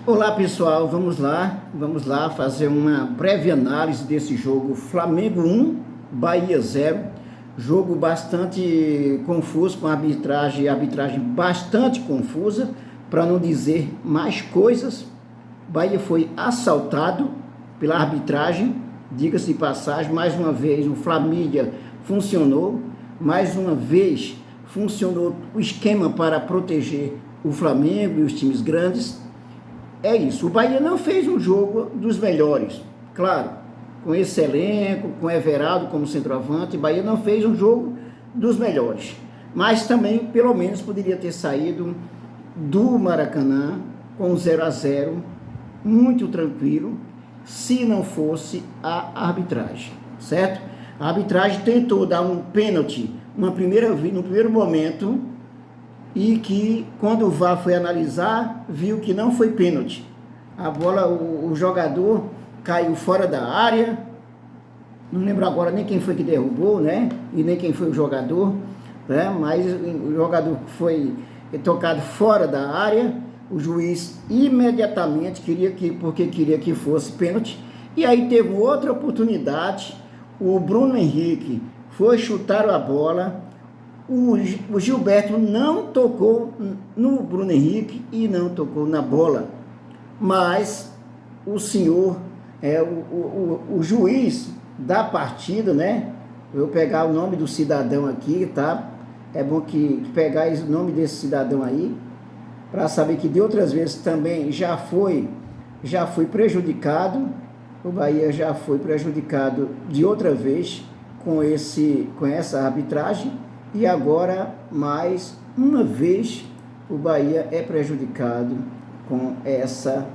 Olá pessoal, vamos lá fazer uma breve análise desse jogo Flamengo 1, Bahia 0, jogo bastante confuso, com arbitragem bastante confusa, para não dizer mais coisas. Bahia foi assaltado pela arbitragem, diga-se de passagem, mais uma vez o Flamengo funcionou, mais uma vez funcionou o esquema para proteger o Flamengo e os times grandes. É isso, o Bahia não fez um jogo dos melhores, claro, com esse elenco, com Everaldo como centroavante, o Bahia não fez um jogo dos melhores, mas também, pelo menos, poderia ter saído do Maracanã com 0-0, muito tranquilo, se não fosse a arbitragem, certo? A arbitragem tentou dar um pênalti no primeiro momento, e que quando o VAR foi analisar, viu que não foi pênalti. A bola, o jogador caiu fora da área, não lembro agora nem quem foi que derrubou, né? E nem quem foi o jogador, né? Mas o jogador foi tocado fora da área, o juiz imediatamente porque queria que fosse pênalti, e aí teve outra oportunidade, o Bruno Henrique foi chutar a bola, o Gilberto não tocou no Bruno Henrique e não tocou na bola, mas o senhor, o juiz da partida, né? Eu vou pegar o nome do cidadão aqui, tá? É bom que pegar o nome desse cidadão aí, para saber que de outras vezes também já foi prejudicado, o Bahia já foi prejudicado de outra vez com essa arbitragem. E agora, mais uma vez, o Bahia é prejudicado com essa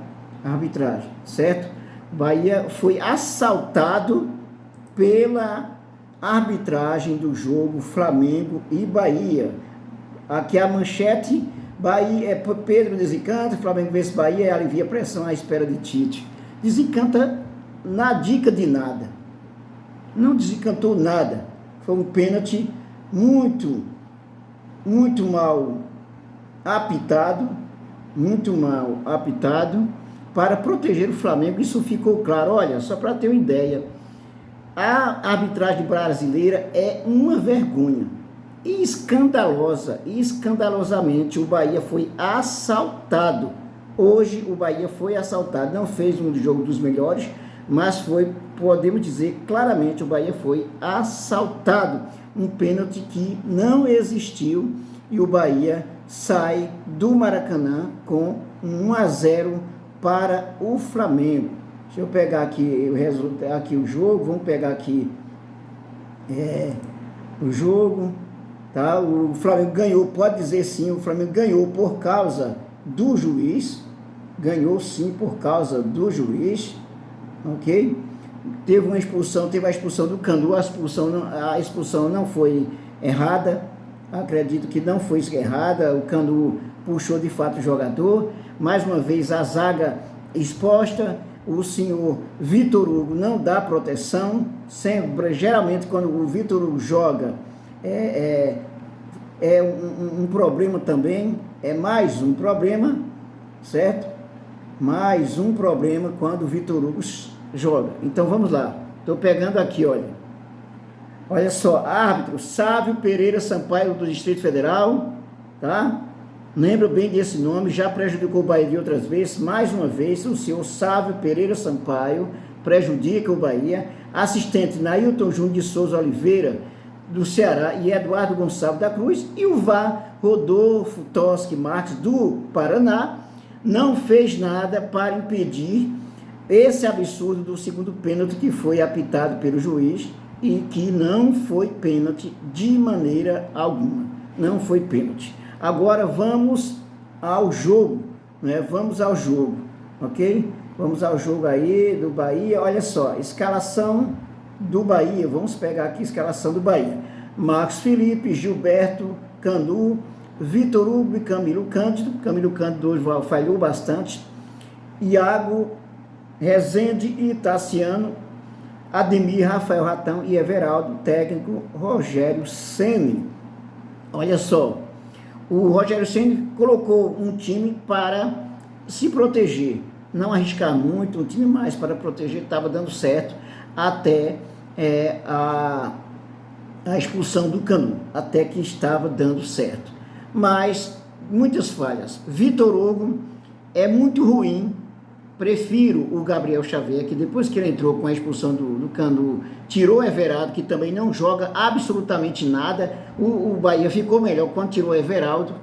arbitragem, certo? O Bahia foi assaltado pela arbitragem do jogo Flamengo e Bahia. Aqui a manchete: Bahia, Pedro desencanta, Flamengo vence Bahia e alivia a pressão à espera de Tite. Desencanta na dica de nada. Não desencantou nada. Foi um pênalti muito mal apitado, para proteger o Flamengo. Isso ficou claro. Olha, só para ter uma ideia, a arbitragem brasileira é uma vergonha, e escandalosamente o Bahia foi assaltado. Hoje o Bahia foi assaltado, não fez um jogo dos melhores, mas podemos dizer claramente, o Bahia foi assaltado. Um pênalti que não existiu, e o Bahia sai do Maracanã com 1-0 para o Flamengo. Deixa eu pegar aqui o resultado, aqui o jogo, vamos pegar aqui o jogo, tá? O Flamengo ganhou, pode dizer sim, o Flamengo ganhou por causa do juiz, ganhou sim por causa do juiz, ok? Teve a expulsão do Candu, a expulsão não foi errada, acredito que não foi errada, o Candu puxou de fato o jogador, mais uma vez a zaga exposta, o senhor Vitor Hugo não dá proteção, geralmente quando o Vitor Hugo joga, um problema também, é mais um problema, certo? Mais um problema quando o Vitor Hugo joga. Então vamos lá, estou pegando aqui, olha só, árbitro Sávio Pereira Sampaio do Distrito Federal, tá? Lembro bem desse nome, já prejudicou o Bahia de outras vezes, mais uma vez o senhor Sávio Pereira Sampaio prejudica o Bahia. Assistente Nailton Júnior de Souza Oliveira do Ceará e Eduardo Gonçalves da Cruz, e o VAR Rodolfo Toschi Marques do Paraná não fez nada para impedir esse absurdo do segundo pênalti, que foi apitado pelo juiz e que não foi pênalti de maneira alguma. Não foi pênalti. Agora vamos ao jogo, né? Vamos ao jogo, ok? Vamos ao jogo aí do Bahia. Olha só, escalação do Bahia. Vamos pegar aqui a escalação do Bahia. Marcos Felipe, Gilberto, Candu, Vitor Hugo e Camilo Cândido. Camilo Cândido hoje falhou bastante. Iago, Rezende e Tassiano, Ademir, Rafael Ratão e Everaldo, técnico Rogério Ceni. Olha só, o Rogério Ceni colocou um time para se proteger, não arriscar muito, um time mais para proteger, estava dando certo até a expulsão do Canu, até que estava dando certo. Mas muitas falhas. Vitor Hugo é muito ruim. Prefiro o Gabriel Xavier, que depois que ele entrou com a expulsão do Canu, tirou o Everaldo, que também não joga absolutamente nada. O Bahia ficou melhor quando tirou o Everaldo,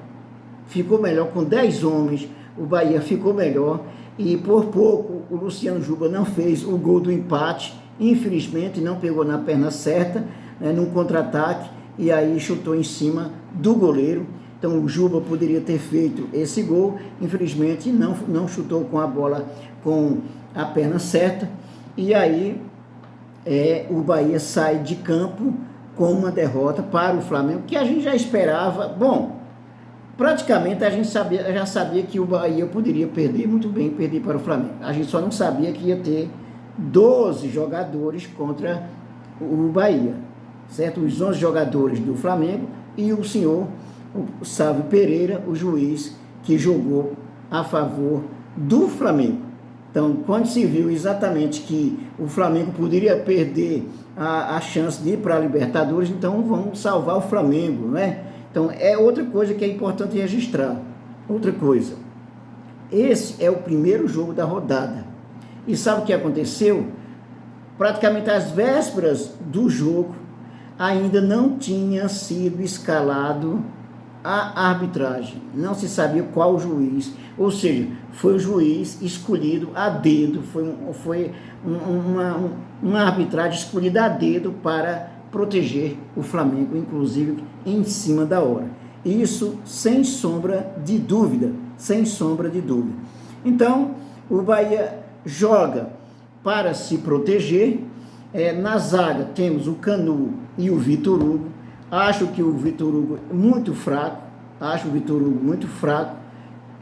ficou melhor com 10 homens, o Bahia ficou melhor, e por pouco o Luciano Juba não fez o gol do empate, infelizmente não pegou na perna certa, num contra-ataque, e aí chutou em cima do goleiro. Então o Juba poderia ter feito esse gol, infelizmente não chutou com a bola com a perna certa, e aí o Bahia sai de campo com uma derrota para o Flamengo, que a gente já esperava. Bom, praticamente a gente já sabia que o Bahia poderia perder muito bem, perder para o Flamengo. A gente só não sabia que ia ter 12 jogadores contra o Bahia, certo? Os 11 jogadores do Flamengo e o senhor o Sávio Pereira, o juiz que jogou a favor do Flamengo. Então, quando se viu exatamente que o Flamengo poderia perder a chance de ir para a Libertadores, então vamos salvar o Flamengo, né? Então, é outra coisa que é importante registrar. Outra coisa, esse é o primeiro jogo da rodada. E sabe o que aconteceu? Praticamente às vésperas do jogo, ainda não tinha sido escalado a arbitragem, não se sabia qual juiz, ou seja, foi o juiz escolhido a dedo, foi uma arbitragem escolhida a dedo para proteger o Flamengo, inclusive em cima da hora. Isso sem sombra de dúvida, sem sombra de dúvida. Então, o Bahia joga para se proteger. Na zaga temos o Canu e o Vitor Hugo. Acho que o Vitor Hugo muito fraco,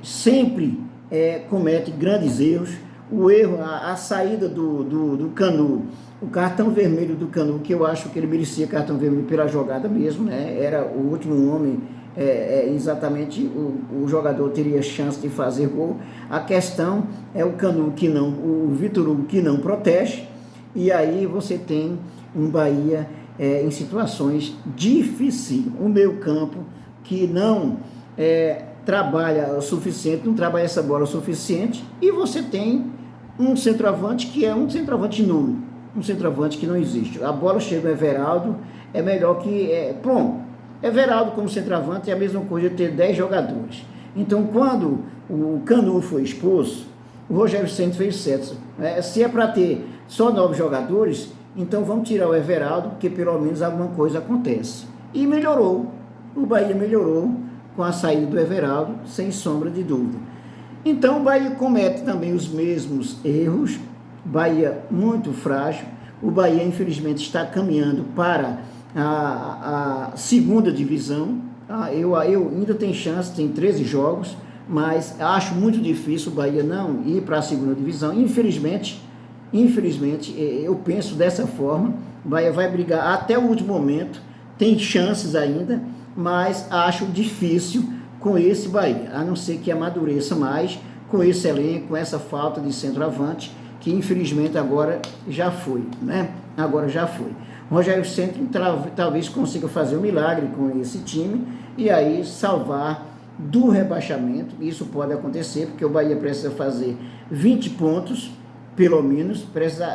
sempre comete grandes erros. O erro, a saída do Canu, o cartão vermelho do Canu, que eu acho que ele merecia cartão vermelho pela jogada mesmo, né? Era o último homem, exatamente, o jogador teria chance de fazer gol. A questão é o Canu que não, o Vitor Hugo que não protege, e aí você tem um Bahia em situações difíceis. O meio campo que não trabalha o suficiente, não trabalha essa bola o suficiente, e você tem um centroavante que é um centroavante nulo, um centroavante que não existe. A bola chega no Everaldo, é melhor que... Pronto, Everaldo como centroavante é a mesma coisa de ter 10 jogadores. Então, quando o Canu foi expulso, o Rogério Ceni fez certo. Se é para ter só 9 jogadores, então vamos tirar o Everaldo, porque pelo menos alguma coisa acontece. E melhorou, o Bahia melhorou com a saída do Everaldo, sem sombra de dúvida. Então o Bahia comete também os mesmos erros, Bahia muito frágil, o Bahia infelizmente está caminhando para a segunda divisão. Eu ainda tenho chance, tem 13 jogos, mas acho muito difícil o Bahia não ir para a segunda divisão. Infelizmente, eu penso dessa forma. O Bahia vai brigar até o último momento, tem chances ainda, mas acho difícil com esse Bahia, a não ser que amadureça mais com esse elenco, com essa falta de centroavante, que infelizmente agora já foi, né? Agora já foi. O Rogério Ceni talvez consiga fazer um milagre com esse time e aí salvar do rebaixamento. Isso pode acontecer, porque o Bahia precisa fazer 20 pontos, pelo menos, precisa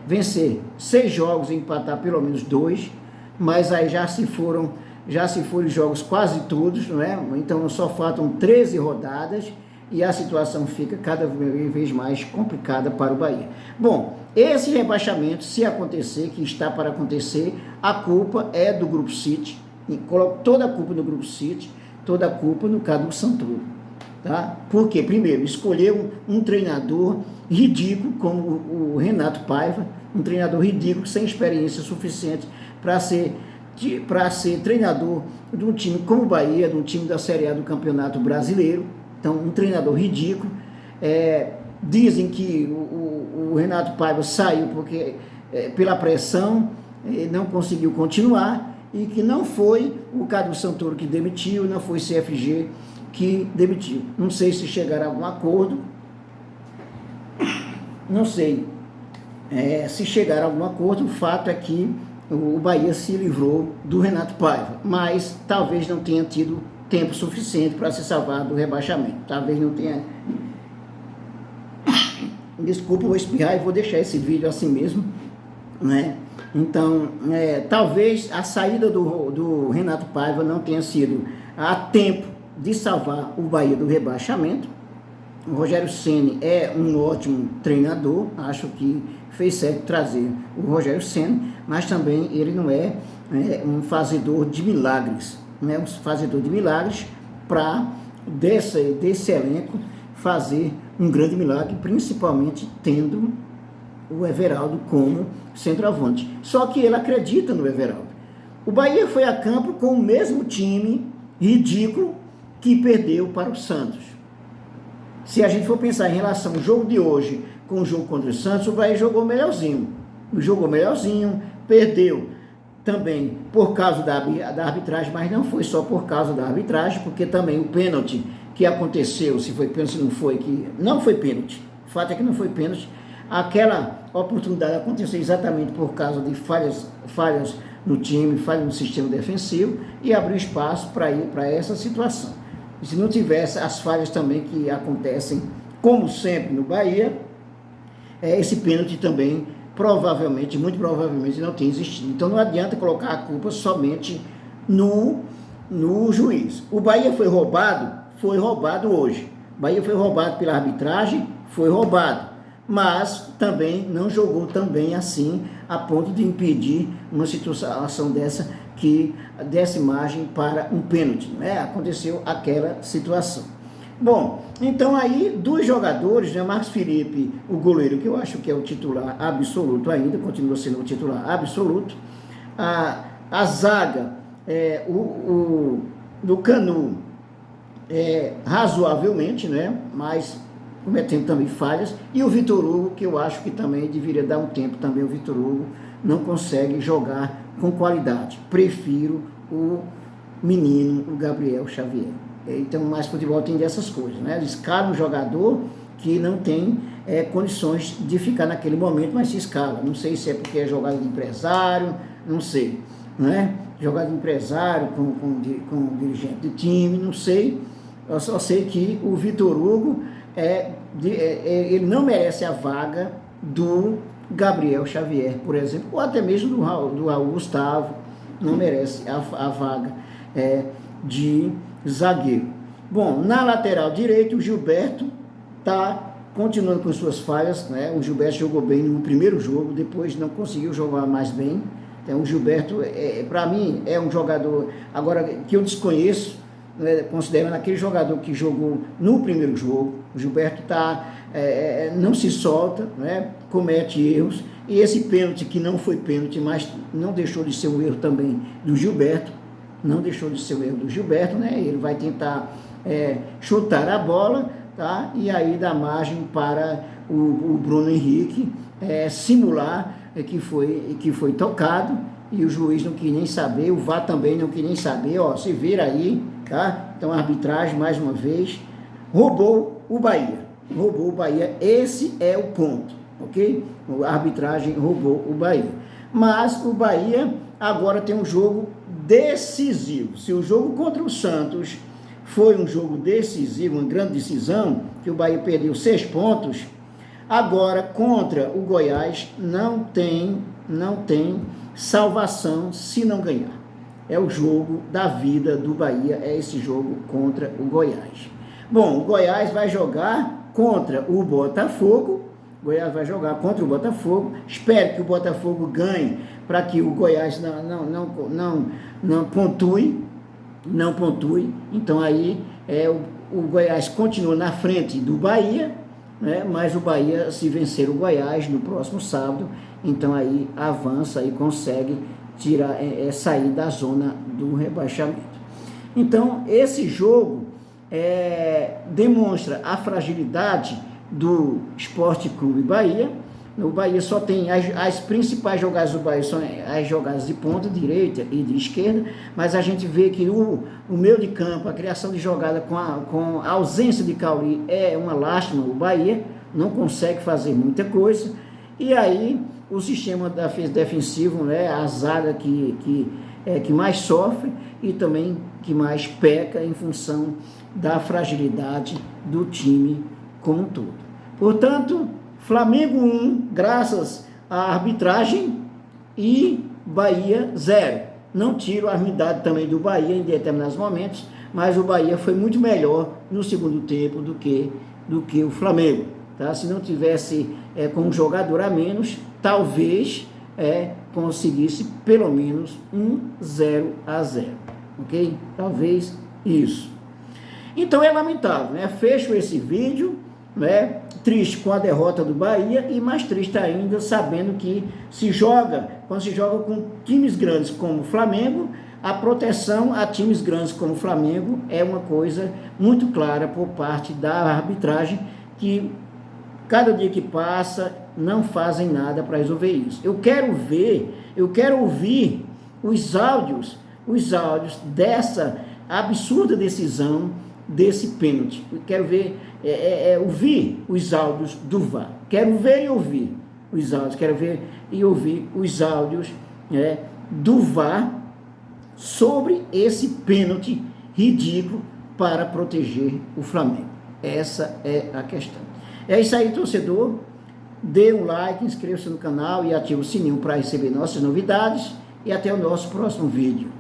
vencer 6 jogos e empatar pelo menos 2, mas aí já se foram os jogos quase todos, não é? Então só faltam 13 rodadas e a situação fica cada vez mais complicada para o Bahia. Bom, esse rebaixamento, se acontecer, que está para acontecer, a culpa é do Grupo City. Coloco toda a culpa no Grupo City, toda a culpa no Cadu Santoro. Tá? Porque, primeiro, escolheu um treinador ridículo como o Renato Paiva, um treinador ridículo, sem experiência suficiente para ser treinador de um time como o Bahia, de um time da Série A do Campeonato Brasileiro. Então, um treinador ridículo. Dizem que o Renato Paiva saiu porque, pela pressão, não conseguiu continuar, e que não foi o Cadu Santoro que demitiu, não foi CFG que demitiu. Não sei se chegaram a algum acordo, não sei se chegaram a algum acordo. O fato é que o Bahia se livrou do Renato Paiva, mas talvez não tenha tido tempo suficiente para se salvar do rebaixamento. Talvez não tenha... Desculpa, vou espirrar e vou deixar esse vídeo assim mesmo, né? Então, talvez a saída do Renato Paiva não tenha sido a tempo de salvar o Bahia do rebaixamento. O Rogério Ceni é um ótimo treinador, acho que fez certo trazer o Rogério Ceni, mas também ele não é um fazedor de milagres, né? Um fazedor de milagres para desse elenco fazer um grande milagre, principalmente tendo o Everaldo como centroavante. Só que ele acredita no Everaldo. O Bahia foi a campo com o mesmo time ridículo que perdeu para o Santos. Se a gente for pensar em relação ao jogo de hoje com o jogo contra o Santos, o Bahia jogou melhorzinho. Jogou melhorzinho, perdeu também por causa da arbitragem, mas não foi só por causa da arbitragem, porque também o pênalti que aconteceu, se foi pênalti, se não foi, que não foi pênalti. O fato é que não foi pênalti. Aquela oportunidade aconteceu exatamente por causa de falhas no time, falhas no sistema defensivo, e abriu espaço para ir para essa situação. E se não tivesse as falhas também que acontecem, como sempre no Bahia, esse pênalti também provavelmente, muito provavelmente, não tem existido. Então não adianta colocar a culpa somente no juiz. O Bahia foi roubado hoje. O Bahia foi roubado pela arbitragem, foi roubado, mas também não jogou tão bem assim, a ponto de impedir uma situação dessa que desse margem para um pênalti, né? Aconteceu aquela situação. Bom, então aí, dos jogadores, né, Marcos Felipe, o goleiro, que eu acho que é o titular absoluto ainda, continua sendo o titular absoluto, a zaga, do Canu, razoavelmente, né, mas cometendo também falhas, e o Vitor Hugo, que eu acho que também deveria dar um tempo também. O Vitor Hugo não consegue jogar com qualidade. Prefiro o menino, o Gabriel Xavier. Então, mais futebol tem dessas coisas, né? Eles escalam um jogador que não tem condições de ficar naquele momento, mas se escala. Não sei se é porque é jogada de empresário, não sei, né? Jogada de empresário com dirigente de time, não sei. Eu só sei que o Vitor Hugo ele não merece a vaga do Gabriel Xavier, por exemplo, ou até mesmo do Raul Gustavo, não merece a vaga de zagueiro. Bom, na lateral direita, o Gilberto está continuando com suas falhas, né? O Gilberto jogou bem no primeiro jogo, depois não conseguiu jogar mais bem. Então, o Gilberto, para mim, é um jogador, agora, que eu desconheço, né, considerando aquele jogador que jogou no primeiro jogo. O Gilberto não se solta, né, comete erros, e esse pênalti, que não foi pênalti, mas não deixou de ser um erro também do Gilberto, né? Ele vai tentar chutar a bola, tá? E aí dá margem para o Bruno Henrique simular que foi tocado, e o juiz não quis nem saber, o VAR também não quis nem saber, se vira aí, tá? Então a arbitragem, mais uma vez, roubou o Bahia, esse é o ponto, ok? A arbitragem roubou o Bahia, mas o Bahia agora tem um jogo decisivo. Se o jogo contra o Santos foi um jogo decisivo, uma grande decisão, que o Bahia perdeu 6 pontos, agora contra o Goiás não tem salvação se não ganhar. É o jogo da vida do Bahia, é esse jogo contra o Goiás. Bom, o Goiás vai jogar contra o Botafogo, espero que o Botafogo ganhe, para que o Goiás não pontue, então aí o Goiás continua na frente do Bahia, né? Mas o Bahia, se vencer o Goiás no próximo sábado, então aí avança e consegue sair da zona do rebaixamento. Então esse jogo demonstra a fragilidade do Sport Clube Bahia, O Bahia só tem as principais jogadas do Bahia são as jogadas de ponta direita e de esquerda, mas a gente vê que o meio de campo, a criação de jogada com a ausência de Cauli é uma lástima. O Bahia não consegue fazer muita coisa, e aí o sistema defensivo, né, a zaga que mais sofre e também que mais peca em função da fragilidade do time como um todo. Portanto, Flamengo 1, graças à arbitragem, e Bahia 0. Não tiro a armidade também do Bahia em determinados momentos, mas o Bahia foi muito melhor no segundo tempo do que o Flamengo. Tá? Se não tivesse com um jogador a menos, talvez conseguisse pelo menos 0-0, ok? Talvez isso. Então é lamentável, né? Fecho esse vídeo, né? Triste com a derrota do Bahia e mais triste ainda sabendo que quando se joga com times grandes como o Flamengo, a proteção a times grandes como o Flamengo é uma coisa muito clara por parte da arbitragem, que cada dia que passa não fazem nada para resolver isso. Eu quero ouvir os áudios dessa absurda decisão desse pênalti. Eu quero ouvir os áudios do VAR. Quero ver e ouvir os áudios. Quero ver e ouvir os áudios do VAR sobre esse pênalti ridículo para proteger o Flamengo. Essa é a questão. É isso aí, torcedor. Dê um like, inscreva-se no canal e ative o sininho para receber nossas novidades. E até o nosso próximo vídeo.